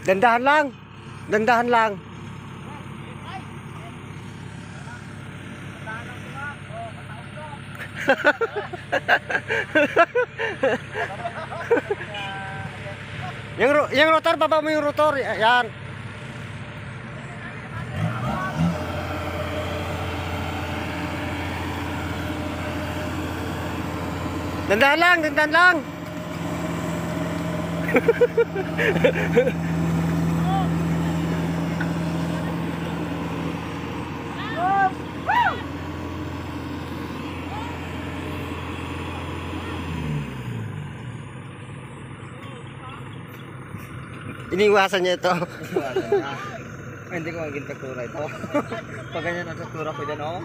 Dandahan lang. Dandahan lang. Yung rotor, baba mo yung rotor. Yan. Dandahan lang, dandahan lang. Iniwasan niya ito. Hindi ko maging taktura ito. Pag ganyan ang taktura ko dyan, oh.